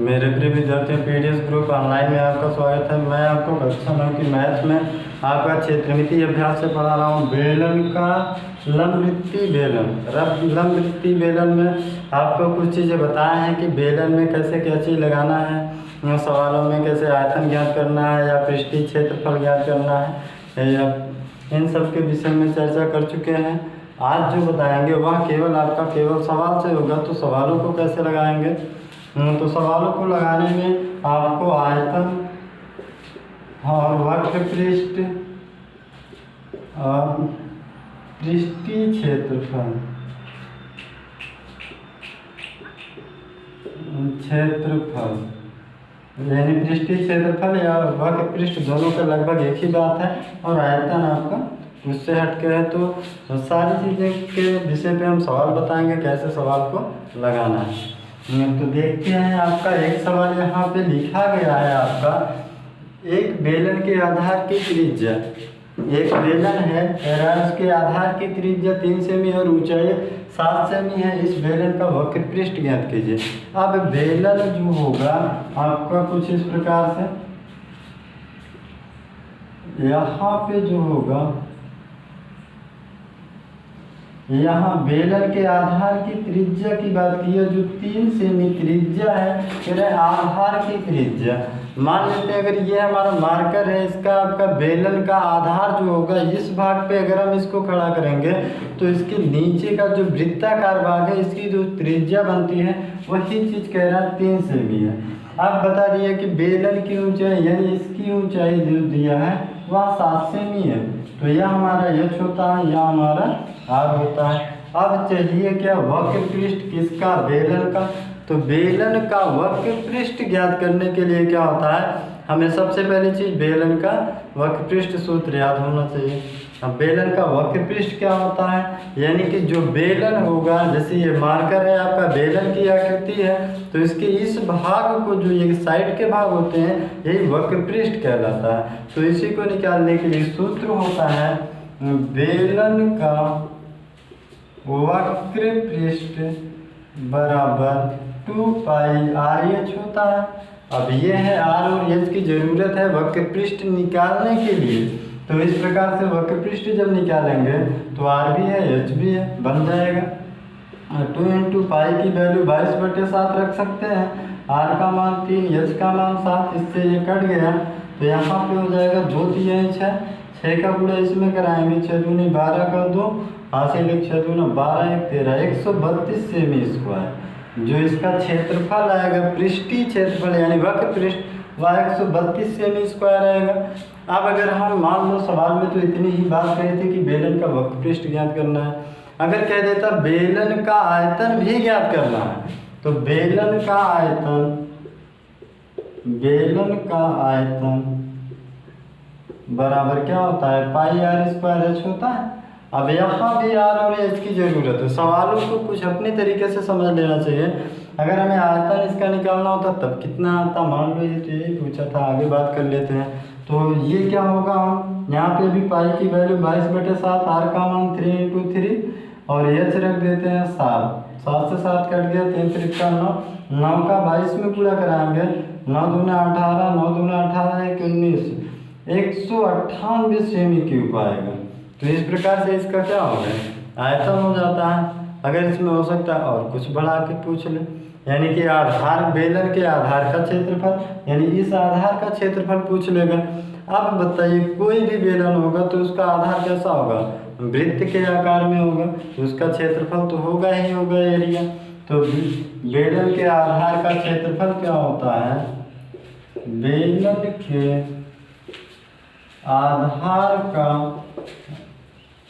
मेरे प्रिय विद्यार्थियों, पीडीएस ग्रुप ऑनलाइन में आपका स्वागत है। मैं आपको कक्षा 9 की मैथ में आपका क्षेत्रमिति अभ्यास से पढ़ा रहा हूँ। बेलन का लंबवृत्तीय बेलन। लंबवृत्तीय बेलन में आपको कुछ चीज़ें बताए हैं कि बेलन में कैसे क्या चीज़ लगाना है, सवालों में कैसे आयतन ज्ञात करना है या पृष्ठीय क्षेत्रफल ज्ञात करना है, या इन सब के विषय में चर्चा कर चुके हैं। आज जो बताएंगे वह केवल आपका सवाल से होगा। तो सवालों को कैसे लगाएंगे, तो सवालों को लगाने में आपको आयतन और वक्र पृष्ठ और पृष्ठीय क्षेत्रफल यानी पृष्ठीय क्षेत्रफल या वक्र पृष्ठ दोनों का लगभग एक ही बात है, और आयतन आपका उससे हटके है। तो सारी चीज़ें के विषय पे हम सवाल बताएंगे, कैसे सवाल को लगाना है। तो देखते हैं, आपका एक सवाल यहाँ पे लिखा गया है। आपका एक बेलन के आधार की त्रिज्या, एक बेलन है, उसके आधार की त्रिज्या 3 सेमी और ऊंचाई 7 सेमी है। इस बेलन का वक्र पृष्ठ ज्ञात कीजिए। अब बेलन जो होगा आपका कुछ इस प्रकार से, यहाँ पे जो होगा, यहाँ बेलन के आधार की त्रिज्या की बात की है, जो 3 सेमी त्रिज्या है, आधार की त्रिज्या मान लेते हैं। अगर ये हमारा मार्कर है, इसका आपका बेलन का आधार जो होगा, इस भाग पे अगर हम इसको खड़ा करेंगे तो इसके नीचे का जो वृत्ताकार भाग है, इसकी जो त्रिज्या बनती है वही चीज़ कह रहा है 3 सेमी है। अब बता दिया कि बेलन की ऊंचाई यानी इसकी ऊंचाई जो दिया है वह 7 सेमी है। तो यह हमारा एच होता है, यह हमारा आर होता है। अब चाहिए क्या, वक्र पृष्ठ किसका, बेलन का। तो बेलन का वक्र पृष्ठ ज्ञात करने के लिए क्या होता है, हमें सबसे पहली चीज बेलन का वक्र पृष्ठ सूत्र याद होना चाहिए। अब बेलन का वक्र पृष्ठ क्या होता है, यानी कि जो बेलन होगा, जैसे ये मार्कर है आपका, बेलन की आकृति है, तो इसके इस भाग को, जो ये साइड के भाग होते हैं, यही वक्र पृष्ठ कहलाता है। तो इसी को निकालने के लिए सूत्र होता है बेलन का वक्र पृष्ठ बराबर 2 पाई आर एच होता है। अब ये है आर और एच की जरूरत है वक्र पृष्ठ निकालने के लिए। तो इस प्रकार से वक्र पृष्ठ जब निकालेंगे तो आर भी है, एच भी है, बन जाएगा। 2 इंटू पाई की वैल्यू 22/7 रख सकते हैं। आर का मान 3, एच का मान 7, इससे ये कट गया। तो यहाँ पे हो जाएगा 2 3 6, 6 का गुणा इसमें कराएंगे, 6 दूनी 12 कर दो, हासिल 1 6 दूना 12 1 13, 132 सेमी स्क्वायर। जो इसका क्षेत्रफल आएगा, पृष्ठीय क्षेत्रफल यानी वक्र पृष्ठ, वह 132 सेमी स्क्वायर आएगा। अब अगर हम मान लो सवाल में तो इतनी ही बात कही थी कि बेलन का वक्र पृष्ठ ज्ञात करना है। अगर कह देता बेलन का आयतन भी ज्ञात करना है, तो बेलन का आयतन बराबर क्या होता है, पाई आर स्क्वायर एच होता है। अब यहाँ भी आर और एच की जरूरत है। सवालों को कुछ अपने तरीके से समझ लेना चाहिए। अगर हमें आयतन इसका निकालना होता तब कितना आता, मान लो ये तो यही पूछा था, आगे बात कर लेते हैं। तो ये क्या होगा, हम यहाँ पे भी पाई की वैल्यू 22/7, आर का मान 3 इंटू 3 और एच रख देते हैं 7, 7 से 7 कट गया, 3 3 का 9, 9 का 22 में पूरा कराएंगे, 9 दूना 18, 9 दूना 18 1 19, 198 सेमी क्यूब आएगा। तो इस प्रकार से इसका क्या हो गया, आयतन हो जाता है। अगर इसमें हो सकता है और कुछ बढ़ा के पूछ ले, यानी कि आधार, बेलन के आधार का क्षेत्रफल, यानी इस आधार का क्षेत्रफल पूछ लेगा। अब बताइए, कोई भी बेलन होगा तो उसका आधार कैसा होगा, वृत्त के आकार में होगा, तो उसका क्षेत्रफल तो होगा ही होगा, एरिया। तो बेलन के आधार का क्षेत्रफल क्या होता है, बेलन के आधार का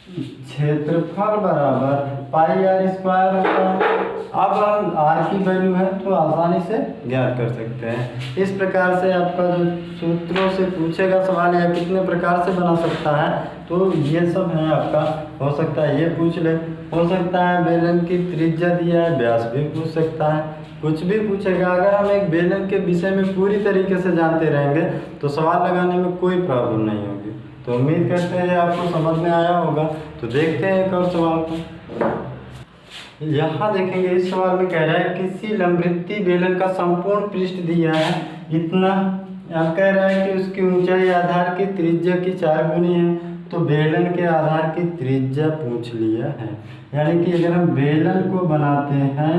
क्षेत्रफल बराबर पाई आर स्क्वायर होता है। अब हम आर की वैल्यू है तो आसानी से ज्ञात कर सकते हैं। इस प्रकार से आपका जो सूत्रों से पूछेगा सवाल या कितने प्रकार से बना सकता है, तो ये सब है आपका। हो सकता है ये पूछ ले, हो सकता है बेलन की त्रिज्या दिया है, व्यास भी पूछ सकता है, कुछ भी पूछेगा। अगर हम एक बेलन के विषय में पूरी तरीके से जानते रहेंगे तो सवाल लगाने में कोई प्रॉब्लम नहीं होगी। तो उम्मीद करते हैं आपको समझ में आया होगा। तो देखते हैं एक और सवाल को। यहाँ देखेंगे इस सवाल में कह रहा है किसी लंबवृत्तीय बेलन का संपूर्ण पृष्ठ दिया है इतना। अब कह रहा है कि उसकी ऊंचाई आधार की त्रिज्या की 4 गुनी है। तो बेलन के आधार की त्रिज्या पूछ लिया है। यानी कि अगर हम बेलन को बनाते हैं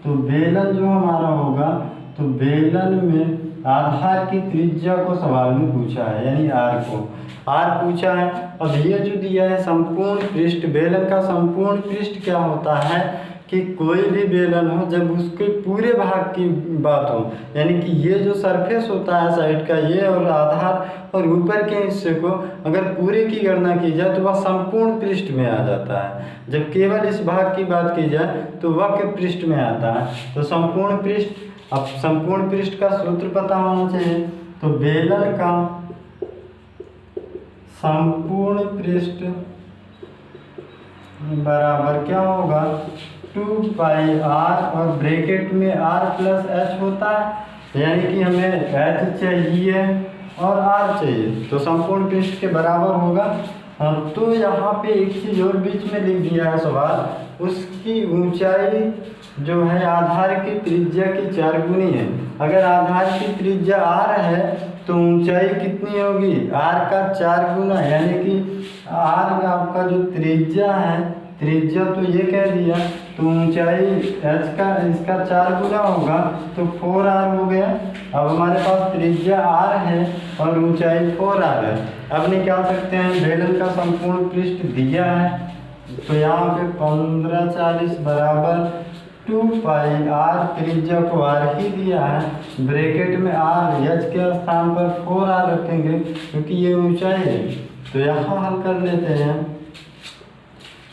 तो बेलन जो हमारा होगा तो बेलन में आधार की त्रिज्या को सवाल में पूछा है, यानी आर को आर पूछा है। अब ये जो दिया है संपूर्ण पृष्ठ, बेलन का संपूर्ण पृष्ठ क्या होता है कि कोई भी बेलन हो जब उसके पूरे भाग की बात हो, यानी कि ये जो सरफेस होता है साइड का ये और आधार और ऊपर के हिस्से को अगर पूरे की गणना की जाए तो वह संपूर्ण पृष्ठ में आ जाता है। जब केवल इस भाग की बात की जाए तो वक्र पृष्ठ में आता है। तो संपूर्ण पृष्ठ, अब संपूर्ण पृष्ठ का सूत्र पता होना चाहिए। तो बेलन का संपूर्ण पृष्ठ बराबर क्या होगा 2 पाई आर और ब्रैकेट में आर प्लस एच होता है, यानी कि हमें एच चाहिए और आर चाहिए तो संपूर्ण पृष्ठ के बराबर होगा। तो यहाँ पे एक चीज़ और बीच में लिख दिया है सवाल, उसकी ऊंचाई जो है आधार की त्रिज्या की 4 गुनी है। अगर आधार की त्रिज्या आर है तो ऊंचाई कितनी होगी आर का 4 गुना, यानी कि आर का आपका जो त्रिज्या है, त्रिज्या तो ये कह दिया तो ऊंचाई एच का इसका 4 गुना होगा तो 4r हो गया। अब हमारे पास त्रिज्या r है और ऊंचाई 4r है। अब निकाल सकते हैं बेलन का संपूर्ण पृष्ठ दिया है तो यहाँ पे 1540 बराबर 2 पाई r, त्रिज्या को r ही दिया है, ब्रैकेट में r, h के स्थान पर 4r रखेंगे क्योंकि ये ऊंचाई है। तो यहाँ हल कर लेते हैं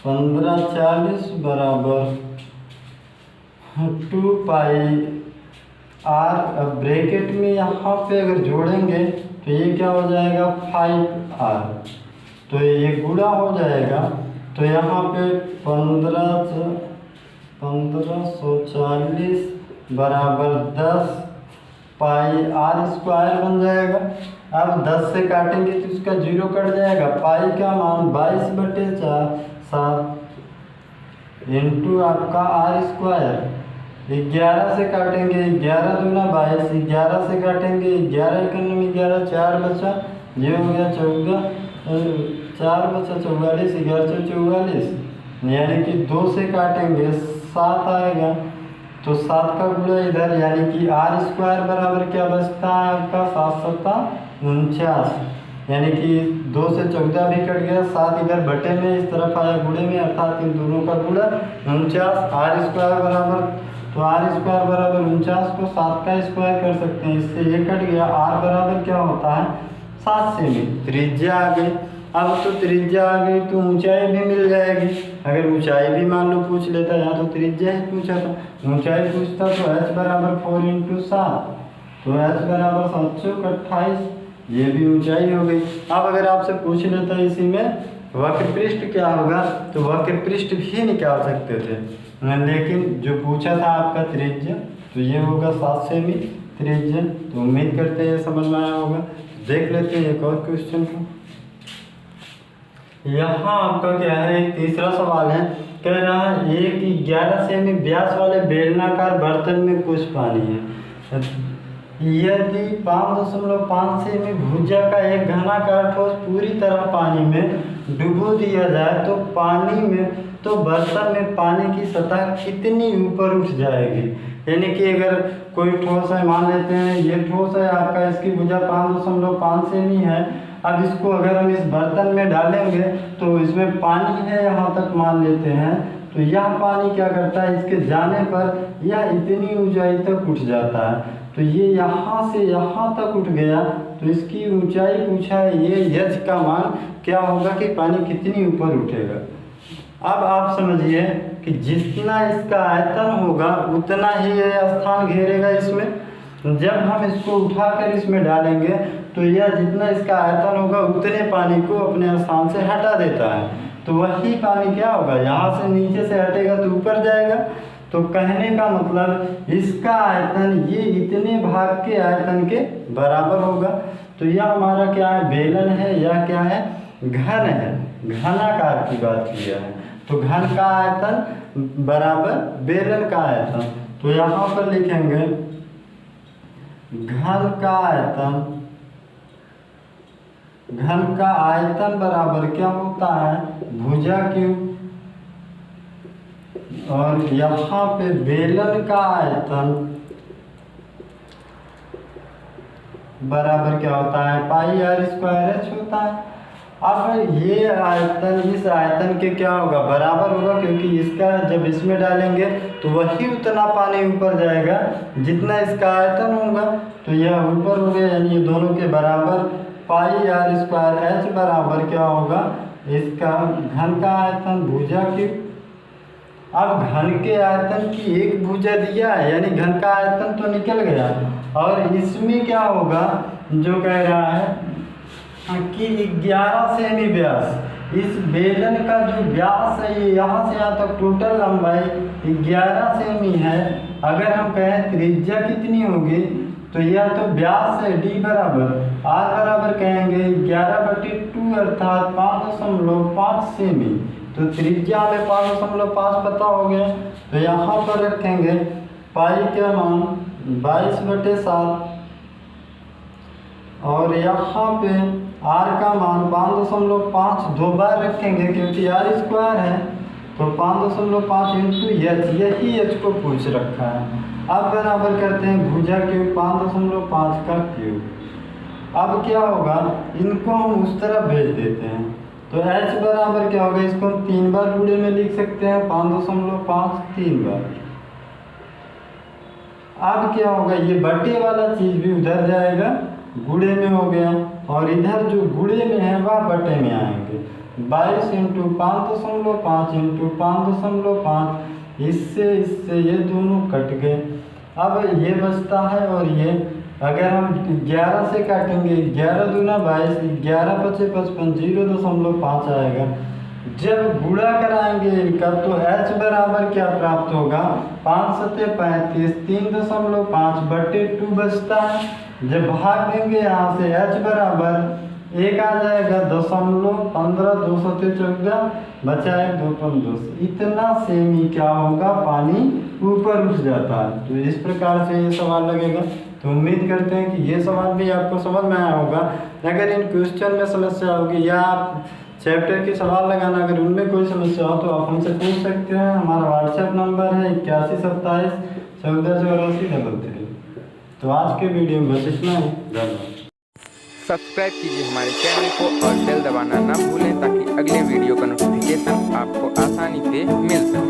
1540 बराबर 2 पाई r, ब्रैकेट में यहाँ पे अगर जोड़ेंगे तो ये क्या हो जाएगा 5r, तो ये गुणा हो जाएगा। तो यहाँ पे 1540 बराबर 10 पाई r स्क्वायर बन जाएगा। अब 10 से काटेंगे तो इसका 0 कट जाएगा। पाई का मान 22/7 इंटू आपका r स्क्वायर। 11 से काटेंगे 11 दूना 22, 11 से काटेंगे 11 एकम 11, 4 बचा, ये हो गया 14, 4 बचा 44, 11 44, यानी कि 2 से काटेंगे 7 आएगा तो 7 का गुणा इधर, यानी कि r स्क्वायर बराबर क्या बचता है आपका 7 49, यानी कि 2 से 14 भी कट गया, 7 इधर बटे में इस तरफ आया गुणे में, अर्थात इन दोनों का गुणा 49। r स्क्वायर बराबर, तो r स्क्वायर बराबर 49 को 7 का स्क्वायर कर सकते हैं, इससे ये कट गया। r बराबर क्या होता है 7 सेमी, त्रिज्या आ गई। अब तो त्रिज्या आ गई तो ऊंचाई भी मिल जाएगी। अगर ऊंचाई भी मान लो पूछ लेता, यहाँ तो त्रिज्या ही पूछा था, ऊंचाई पूछता तो h बराबर 4 × 7, तो h बराबर 728, ये भी ऊंचाई हो गई। अब अगर आपसे पूछ लेता इसी में वक्र पृष्ठ क्या होगा तो वक्र पृष्ठ भी निकाल सकते थे, लेकिन जो पूछा था आपका त्रिज्या तो ये होगा 7 सेमी त्रिज्या। तो उम्मीद करते हैं समझ में आया होगा। देख लेते हैं एक और क्वेश्चन को। यहाँ आपका क्या है एक तीसरा सवाल है, कह रहा है एक 11 सेमी व्यास वाले बेलनाकार बर्तन में कुछ पानी है। यदि 5.5 सेमी भुजा का एक घनाकार ठोस पूरी तरह पानी में डुबो दिया जाए तो पानी में तो बर्तन में पानी की सतह कितनी ऊपर उठ जाएगी। यानी कि अगर कोई ठोस है, मान लेते हैं ये ठोस है आपका, इसकी भुजा 5.5 सेमी है। अब इसको अगर हम इस बर्तन में डालेंगे तो इसमें पानी है यहाँ तक मान लेते हैं, तो यह पानी क्या करता है इसके जाने पर यह इतनी ऊंचाई तक उठ जाता है। तो ये यहाँ से यहाँ तक उठ गया तो इसकी ऊंचाई पूछा है, ये h का मान क्या होगा कि पानी कितनी ऊपर उठेगा। अब आप समझिए कि जितना इसका आयतन होगा उतना ही ये स्थान घेरेगा इसमें। जब हम इसको उठाकर इसमें डालेंगे तो यह जितना इसका आयतन होगा उतने पानी को अपने स्थान से हटा देता है, तो वही पानी क्या होगा यहाँ से नीचे से हटेगा तो ऊपर जाएगा। तो कहने का मतलब इसका आयतन ये इतने भाग के आयतन के बराबर होगा। तो यह हमारा क्या है बेलन है, यह क्या है घन है, घनाकार की बात किया है। तो घन का आयतन बराबर बेलन का आयतन। तो यहाँ पर लिखेंगे घन का आयतन बराबर क्या होता है भुजा क्यूब, और यहाँ पे बेलन का आयतन बराबर क्या होता है पाई आर स्क्वायर एच होता है। अब ये आयतन इस आयतन के क्या होगा बराबर होगा, क्योंकि इसका जब इसमें डालेंगे तो वही उतना पानी ऊपर जाएगा जितना इसका आयतन होगा। तो यह ऊपर हो गया, यानी ये दोनों के बराबर पाई आर स्क्वायर एच बराबर क्या होगा इसका घन का आयतन भुजा क्यूब। अब घन के आयतन की एक भुजा दिया है, यानी घन का आयतन तो निकल गया, और इसमें क्या होगा जो कह रहा है कि 11 सेमी व्यास, इस बेलन का जो व्यास है ये यहाँ से यहाँ तक टोटल लंबाई 11 सेमी है। अगर हम कहें त्रिज्या कितनी होगी तो यह तो व्यास है d बराबर आर बराबर कहेंगे 11/2 अर्थात 5.5 सेमी। तो त्रिज्या में 5.5 पता हो गया, तो यहाँ पर रखेंगे पाई का मान 22/7, और यहाँ पे आर का मान 5.5 दो बार रखेंगे क्योंकि आर स्क्वायर है, तो 5.5 इंटू एच, यही एच को पूछ रखा है। अब बराबर करते हैं भुजा क्यूब 5.5 का क्यूब। अब क्या होगा इनको हम उस तरफ भेज देते हैं, तो एच बराबर क्या होगा, इसको हम 3 बार गुणे में लिख सकते हैं 5.5 3 बार। अब क्या होगा ये बटे वाला चीज भी उधर जाएगा, गुणे में हो गया, और इधर जो गुणे में है वह बटे में आएंगे। 22 इंटू 5.5 इंटू 5.5, इससे ये दोनों कट गए। अब ये बचता है, और ये अगर हम 11 से काटेंगे 11 दूना 22, 11 पचे 55, 0.5 आएगा। जब गुणा कराएंगे इनका तो h बराबर क्या प्राप्त होगा 5 सते 35, 3.5/2 बचता है। जब भाग देंगे यहाँ से h बराबर 1 आ जाएगा 0.15, 2 सते 14, बचा है 2.2। इतना सेमी क्या होगा पानी ऊपर उठ जाता है। तो इस प्रकार से ये सवाल लगेगा। तो उम्मीद करते हैं कि ये सवाल भी आपको समझ में आया होगा। अगर इन क्वेश्चन में समस्या होगी या आप चैप्टर के सवाल लगाना, अगर उनमें कोई समस्या हो तो आप हमसे पूछ सकते हैं। हमारा व्हाट्सएप नंबर है 8127 148433। तो आज के वीडियो में बस इतना ही, धन्यवाद। सब्सक्राइब कीजिए हमारे चैनल को और बेल दबाना ना भूलें ताकि अगले वीडियो का नोटिफिकेशन आपको आसानी से मिल सके।